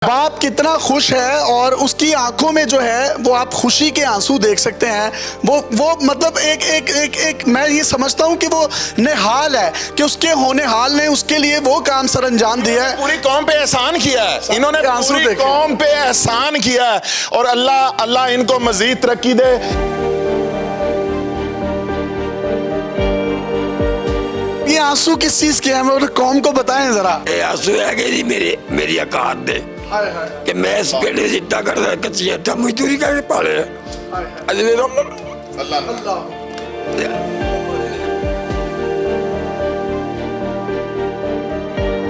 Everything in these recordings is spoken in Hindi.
बाप कितना खुश है और उसकी आंखों में जो है वो आप खुशी के आंसू देख सकते हैं। वो मतलब एक मैं ये समझता हूँ कि वो नेहाल है कि उसके होने हाल ने उसके लिए वो काम सर अंजाम दिया है। पूरी कौम पे एहसान किया है इन्होंने, पूरी कौम पे एहसान किया है और अल्लाह इनको मजीद तरक्की दे। ये आंसू किस चीज के हैं, मेरे कौम को बताएं जरा। ये आंसू है कि मेरी औकात दे कि मैं इस पेड़े जितना करदा कच्ची था मजदूरी करके पाले अजले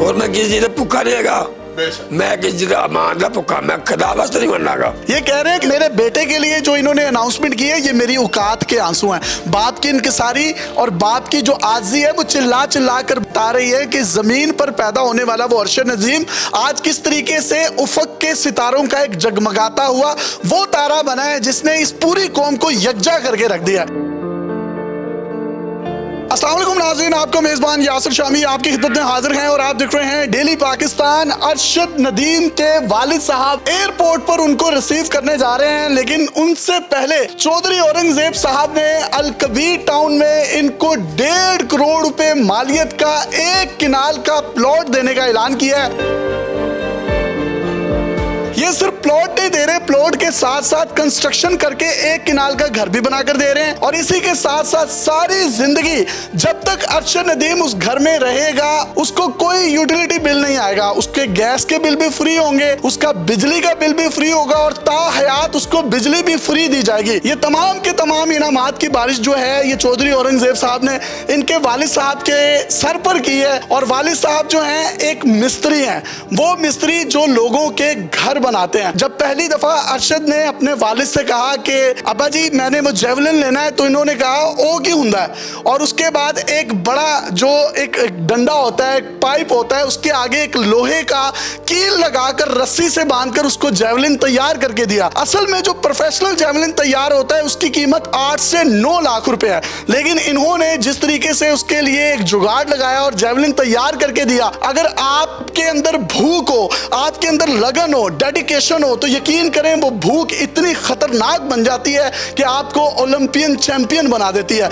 और मैं किसी से भूखा नहीं हैगा, मैं किसी का मान ला भूखा, मैं खुदा वास्ते नहीं मरनागा। ये कह रहे हैं कि मेरे बेटे के लिए जो इन्होंने अनाउंसमेंट की है ये मेरी औकात के आंसू हैं। बाप की इनकिसारी और बाप की जो आजी है वो चिल्ला चिल्ला कर बता रही है कि जमीन पर पैदा होने वाला वो अरशद नदीम आज किस तरीके से उफक के सितारों का एक जगमगाता हुआ वो तारा बना है जिसने इस पूरी कौम को यकजा करके रख दिया। अस्सलाम वालेकुम नाज़रीन, आपका मेज़बान यासिर शामी आपकी खिदमत में हाजिर हैं और आप देख रहे हैं डेली पाकिस्तान। अरशद नदीम के वालिद साहब एयरपोर्ट पर उनको रिसीव करने जा रहे हैं, लेकिन उनसे पहले चौधरी औरंगजेब साहब ने अल कबीर टाउन में इनको 1.5 करोड़ रुपए मालियत का एक किनाल का प्लॉट देने का ऐलान किया है। ये सिर्फ प्लॉट नहीं दे रहे, प्लॉट के साथ साथ कंस्ट्रक्शन करके एक किनाल का घर भी बनाकर दे रहे हैं और इसी के साथ साथ सारी जिंदगी जब तक अरशद नदीम उस घर में रहेगा उसको कोई यूटिलिटी बिल नहीं आएगा, उसके गैस के बिल भी फ्री होंगे, उसका बिजली का बिल भी फ्री होगा और ताहयात उसको बिजली भी फ्री दी जाएगी। ये तमाम के तमाम इनामात की बारिश जो है ये चौधरी औरंगजेब साहब ने इनके वालिद साहब के सर पर की है। और वालिद साहब जो हैं एक मिस्त्री हैं, वो मिस्त्री जो लोगों के घर बनाते हैं। जब पहली दफा अरशद ने अपने वालिद से कहा कि अब्बा जी मैंने वो जेवलिन लेना है, तो इन्होंने कहा ओ की हुंदा है। और उसके बाद एक बड़ा जो एक डंडा होता है, एक पाइप होता है, उसके आगे एक लोहे का कील लगाकर रस्सी से बांधकर उसको जेवलिन तैयार करके दिया। असल में जो प्रोफेशनल जेवलिन तैयार होता है उसकी कीमत 8 से 9 लाख रुपए है, लेकिन इन्होंने जिस तरीके से उसके लिए एक जुगाड़ लगाया और जेवलिन तैयार करके दिया। अगर आपके अंदर भूख हो, आपके अंदर लगन हो, डेडिकेशन हो, तो यकीन करें वो भूख इतनी खतरनाक बन जाती है कि आपको ओलंपियन चैंपियन बना देती है।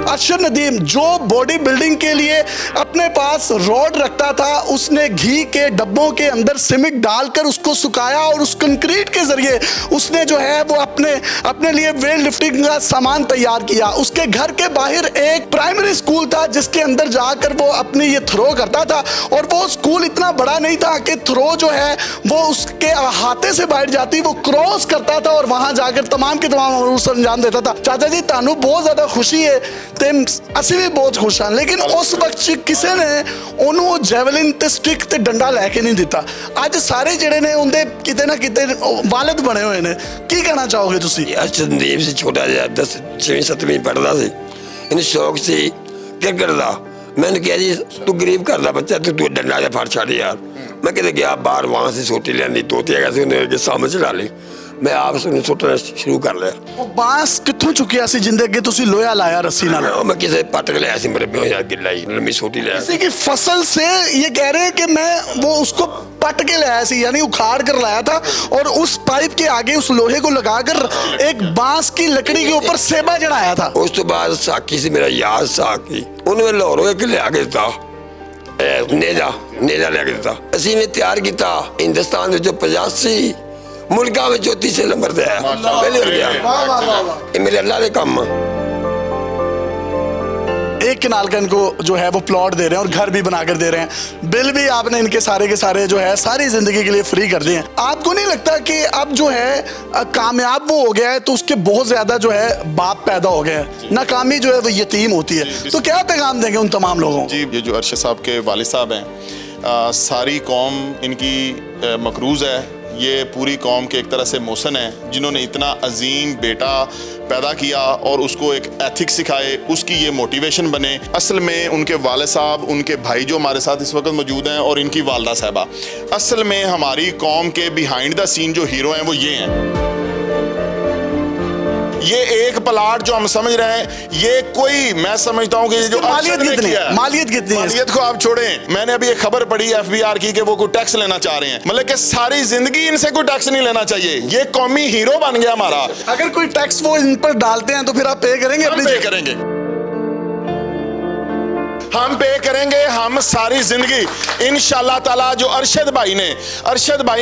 अरशद नदीम जो बॉडी बिल्डिंग के लिए अपने पास रॉड रखता था, उसने घी के डब्बों के अंदर सीमेंट डालकर उसको सुखाया और उस कंक्रीट के जरिए उसने जो है वो अपने लिए वेट लिफ्टिंग का सामान तैयार किया। उसके घर के बाहर एक प्राइमरी स्कूल था जिसके अंदर जाकर वो अपनी ये थ्रो करता था और वो स्कूल इतना बड़ा नहीं था कि थ्रो जो है वो उसके हाथे से बाहर जाती, वो क्रॉस करता था और वहां जाकर तमाम के तमाम रूल्स अंजाम देता था। चाचा जी तानू बहुत ज्यादा खुशी है ਤੇ ਅਸੀਂ ਵੀ ਬਹੁਤ ਖੁਸ਼ ਹਾਂ, लेकिन उस वक्त ਕਿਸੇ ਨੇ ਉਹਨੂੰ ਜੈਵਲਿਨ ਤੇ ਸਟਿਕ ਤੇ ਡੰਡਾ ਲੈ ਕੇ ਨਹੀਂ ਦਿੱਤਾ। ਅੱਜ ਸਾਰੇ ਜਿਹੜੇ ਨੇ ਉਹਦੇ ਕਿਤੇ ਨਾ ਕਿਤੇ ਵਾਲਿਦ ਬਣੇ ਹੋਏ ਨੇ, ਕੀ ਕਹਿਣਾ ਚਾਹੋਗੇ ਤੁਸੀਂ? ਅਰਸ਼ਦ ਨਦੀਮ ਸੀ ਛੋਟਾ ਜਿਹਾ 6ਵੀਂ ਪੜ੍ਹਦਾ ਸੀ, ਇਹਨੂੰ ਸ਼ੌਕ ਸੀ ਕ੍ਰਿਕਟ ਦਾ। मैंने कहा जी तू गरीब घर का बच्चा तू डंडा जा फड़ छड़ यार। मैं कितने गया बाहर, वहां से सोटी लिया तोती है उन्हें सामने चला ली, मैं आप सुटना शुरू कर लिया। बांस कित्थों चुकिया सी जिंदे अगे तुसी लोहा लाया रस्सी नाल? मैं किसी पट के लिया मेरे प्यो यार गिला ही लंबी सोटी लिया। किसी की फसल से ये कह रहे हैं कि मैं वो उसको पट के लाया सी, यानी उखाड़ कर लाया था और उस पाइप के आगे उस लोहे को लगाकर एक बांस की लकड़ी के ऊपर सेबा चढ़ाया था। उस तो बाद साकी से मेरा याद साकी उन्हें लाहौरों के लिया के दिता, नेजा लिया के दिता। असी ने तैयार किया हिंदुस्तान जो 85 मुल्का में 34 नंबर से आया, पहले हो गया। ये मेरे अल्लाह के काम। एक किनाल का इनको जो है वो प्लॉट दे रहे हैं और घर भी बनाकर दे रहे हैं, बिल भी आपने इनके सारे के सारे जो है सारी जिंदगी के लिए फ्री कर दिए हैं। आपको नहीं लगता कि अब जो है कामयाब वो हो गया है तो उसके बहुत ज्यादा जो है बाप पैदा हो गया है, नाकामी जो है वो यतीम होती है? तो क्या पैगाम देंगे उन तमाम लोगों को? जी, ये जो अरशद साहब के वालिद साहब हैं, सारी कौम इनकी मकरूज है। ये पूरी कौम के एक तरह से मोहसन है जिन्होंने इतना अजीम बेटा पैदा किया और उसको एक एथिक्स सिखाए, उसकी ये मोटिवेशन बने। असल में उनके वाले साहब, उनके भाई जो हमारे साथ इस वक्त मौजूद हैं और इनकी वालदा साहबा, असल में हमारी कौम के बिहाइंड द सीन जो हीरो हैं वो ये हैं। ये एक प्लाट जो हम समझ रहे हैं, ये कोई, मैं समझता हूँ कि ये जो मालियत अरशद ने कितनी किया है? है, मालियत कितनी है? मालियत को आप छोड़ें, मैंने अभी एक खबर पढ़ी FBR की कि वो कोई टैक्स लेना चाह रहे हैं, मतलब कि सारी जिंदगी इनसे कोई टैक्स नहीं लेना चाहिए। ये कौमी हीरो बन गया हमारा। अगर कोई टैक्स वो इन पर डालते हैं तो फिर आप पे करेंगे? हम अपनी पे करेंगे, हम पे करेंगे, हम सारी जिंदगी इंशाल्लाह ताला। जो अरशद भाई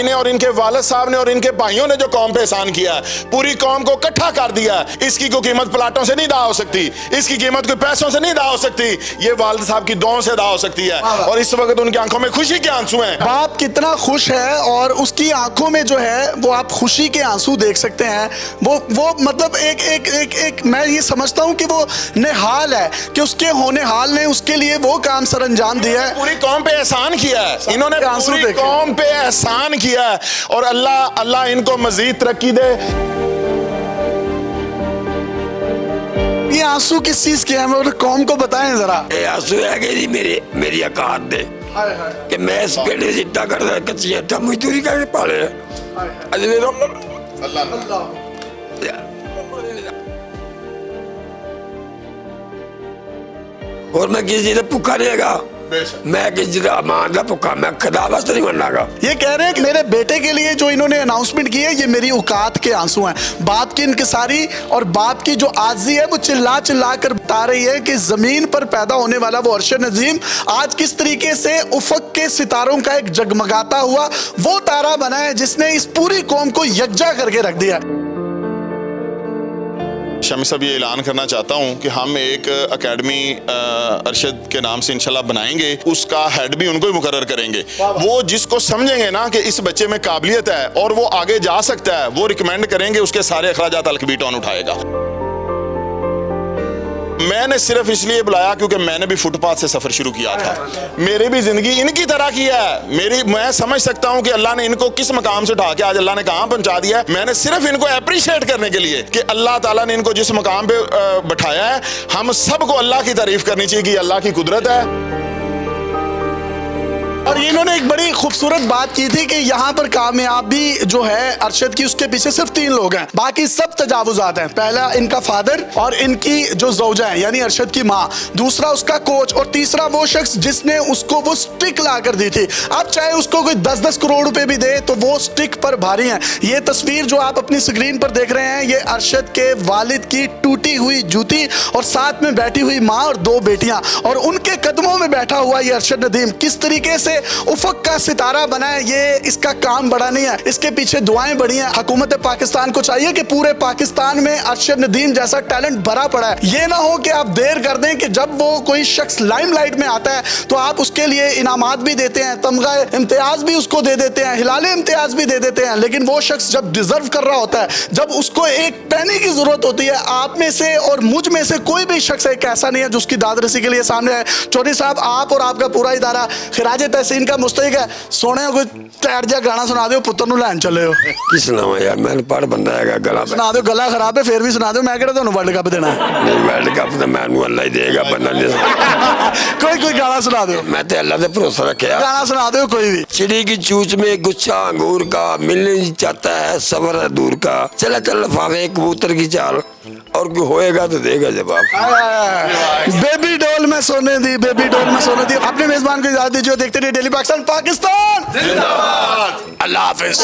ने और इनके वालिद साहब ने और इनके भाइयों ने जो कौम पे एहसान किया है, पूरी कौम को इकट्ठा कर दिया है, इसकी कोई कीमत प्लाटों से नहीं अदा हो सकती, इसकी कीमत कोई पैसों से नहीं अदा हो सकती, ये वालिद साहब की दुआओं से अदा हो सकती है। और इस वक्त उनकी आंखों में खुशी के आंसू हैं। बाप कितना खुश है और उसकी आंखों में जो है वो आप खुशी के आंसू देख सकते हैं। वो मतलब एक मैं ये समझता हूँ कि वो नेहाल है कि उसके होने हाल ने उसके लिए वो काम सर अंजाम दिया है। पूरी कौम पे एहसान किया है इन्होंने, आंसू पूरी देखे। कौम पे एहसान किया है। और अल्लाह इनको मजीद तरक्की दे। ये आंसू किस चीज के हैं, मेरे कौम को बताएं जरा। ये आंसू है कि जी मेरी औकात दे कि मैं इस पिंड में इतना करदा कच्चियां इतना मजदूरी करके पाले अजले और मैं किसी चीज भुखा नहीं हैगा, मैं किसी चीज अमान का भुखा, मैं खुदा वास्ते नहीं बननागा। ये कह रहे हैं कि मेरे बेटे के लिए जो इन्होंने अनाउंसमेंट की है, ये मेरी औकात के आंसू हैं। बाप की इनकिसारी और बाप की जो आजी है वो चिल्ला चिल्ला कर बता रही है कि जमीन पर पैदा होने वाला वो अरशद नदीम आज किस तरीके से उफक के सितारों का एक जगमगाता हुआ वो तारा बना है जिसने इस पूरी कौम को यकजा करके रख दिया। शमी साहब, ये ऐलान करना चाहता हूँ कि हम एक अकेडमी अरशद के नाम से इंशाल्लाह बनाएंगे, उसका हेड भी उनको ही मुकर्रर करेंगे। वो जिसको समझेंगे ना कि इस बच्चे में काबिलियत है और वो आगे जा सकता है, वो रिकमेंड करेंगे, उसके सारे अखराजात अलकबीट ऑन उठाएगा। मैंने सिर्फ इसलिए बुलाया क्योंकि मैंने भी फुटपाथ से सफर शुरू किया था, मेरी भी जिंदगी इनकी तरह की है। मैं समझ सकता हूं कि अल्लाह ने इनको किस मकाम से उठा के आज अल्लाह ने कहां पहुंचा दिया है। मैंने सिर्फ इनको अप्रिशिएट करने के लिए कि अल्लाह ताला ने इनको जिस मकाम पे बैठाया है, हम सबको अल्लाह की तारीफ करनी चाहिए कि अल्लाह की कुदरत है। और इन्होंने एक बड़ी खूबसूरत बात की थी कि यहाँ पर कामयाबी जो है अरशद की, उसके पीछे सिर्फ 3 लोग हैं, बाकी सब तजावुजात हैं। पहला इनका फादर और इनकी जो ज़ौजा है यानी अरशद की माँ, दूसरा उसका कोच और तीसरा वो शख्स जिसने उसको वो स्टिक ला कर दी थी। अब चाहे उसको कोई 10-10 करोड़ रुपए भी दे तो वो स्टिक पर भारी है। ये तस्वीर जो आप अपनी स्क्रीन पर देख रहे हैं, ये अरशद के वालिद की टूटी हुई जूती और साथ में बैठी हुई माँ और 2 बेटियां और उनके कदमों में बैठा हुआ ये अरशद नदीम किस तरीके से उफक का सितारा बना है। ये इसका काम बड़ा नहीं है, इसके पीछे दुआएं बड़ी हैं। हुकूमत पाकिस्तान को चाहिए कि पूरे पाकिस्तान में अरशद नदीम जैसा टैलेंट भरा पड़ा है। ये ना हो कि आप देर कर दें कि जब वो कोई शख्स लाइमलाइट में आता है तो आप उसके लिए इनामात भी देते हैं, तमगा इम्तियाज भी उसको दे देते हैं, हिलाले इम्तियाज भी दे देते हैं, लेकिन वो शख्स जब डिजर्व कर रहा होता है, जब उसको एक पैनी की जरूरत होती है, आप में से और मुझ में से कोई भी शख्स एक ऐसा नहीं है जो उसकी दादरसी के लिए सामने है। चौधरी साहब, आप और आपका पूरा इदारा खिराज तहसीन का मुस्तहिक है। सोने कोई टैट जा गाना सुना दो, पुत्र नु लैन चले हो। की सुनावा यार, मैं पढ़ बंदा है, गला सुना दो, गला खराब है फिर भी सुना दो। मैं कहता हूं वर्ल्ड कप देना है। नहीं, वर्ल्ड कप तो मैनू अल्लाह ही देगा, बंदा नहीं। कोई गाना सुना दो, मैं तो अल्लाह से भरोसा रखा। गाना सुना दो कोई भी। चिड़ी की चूच में गुच्छा अंगूर का, मिलने चाहता है सबर है दूर का, चला चल लफाफे कबूतर की चाल, और कोई होएगा तो देगा जवाब। बेबी डॉल में सोने दी, बेबी डॉल में सोने दी। अपने मेजबान को इजाजत दीजिए। देखते रहिए डेली पाकिस्तान, पाकिस्तान जिंदाबाद। अल्लाह हाफिज।